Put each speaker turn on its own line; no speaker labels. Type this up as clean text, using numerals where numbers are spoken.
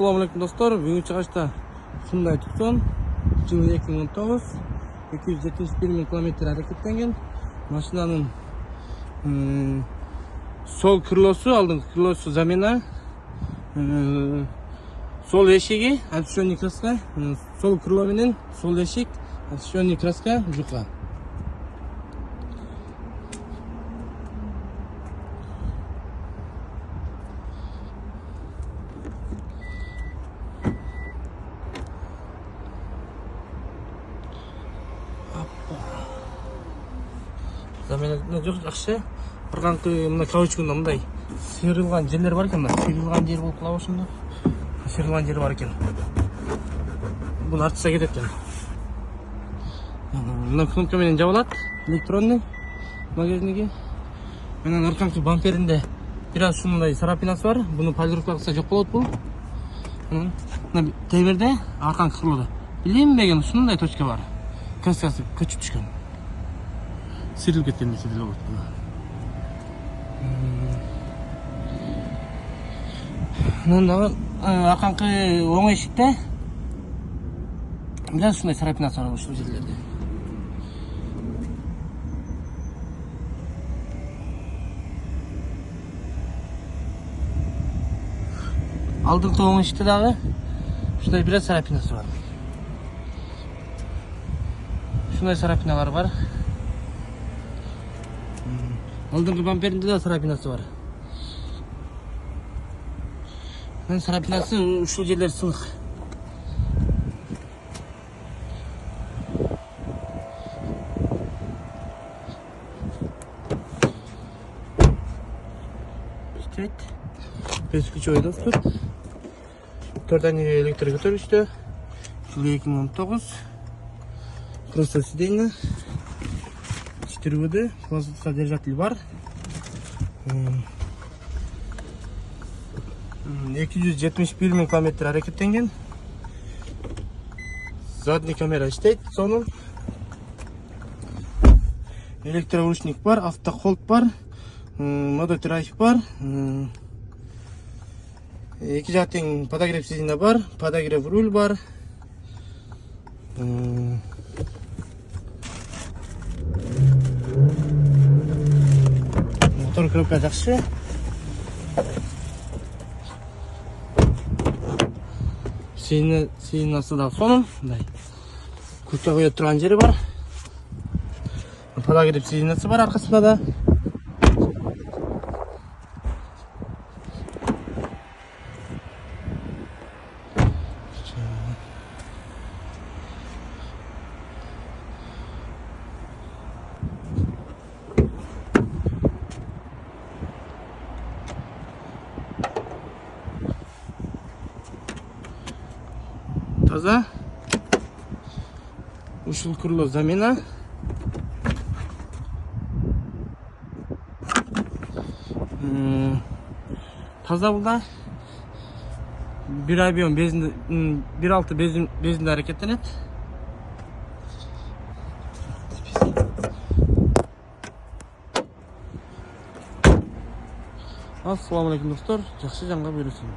Assalamu alaikum dostlar. Бүгүн чыгышта Hyundai Tucson жылы 2019 271 миң километр аракеттенген. Машинанын сол крылосу, алдыңкы крылосу замена, сол эшиги освещенный краска, сол крыло менен сол эшик освещенный краска жука. Замена жок жакшы. Арканкы мына каучугунда мындай сыйрылган жерлер бар экен, сыйрылган жер болуп кала ошондо. Сыйрылган жер бар экен. Буну артса кетет экен. Мына кнопка менен жабылат, электронный багажниги. Менен арканкы бамперинде бир аз ушундай царапинасы бар. Буну полировка кылса жок болот бул. Мына темирде арканкы крылоодо билинбеген ушундай точка бар. Краскасы көчүп түшкөн. Сырылып кеткен нерсе деле болот. Мында арканкы оң эшикте бир аз ушундай царапинасы бар ушул жерлерде. Алдыңкы оң эшикте дагы ушундай бир аз царапинасы бар. Ушундай царапиналар бар. Алдыңкы бамперинде да царапинасы бар. Мен царапинасы ушул жерлер сынык. Иштейт. Бес ключевой доступ. 4 электр көтөргүчтө. Жылы 2019. Просто сиденье. 4 воды, содержатель бар. 271 миң километр аракеттенген. Задний камера иштейт, сонун. Электроручник бар, автохолд бар, модуль драйв бар. Эки жактын подогрев сиденье бар, подогрев руль бар. Мотор коробка жакшы. Сиденьясы да сонун. Күркө коюп турган жери бар. Подогрев сиденьясы бар аркасында да. Таза. Ушул крыло замена. Таза булда. 1.6 безинде аракеттенет. Assalamu alaikum dostlar. Жакшы жанга буйрусун.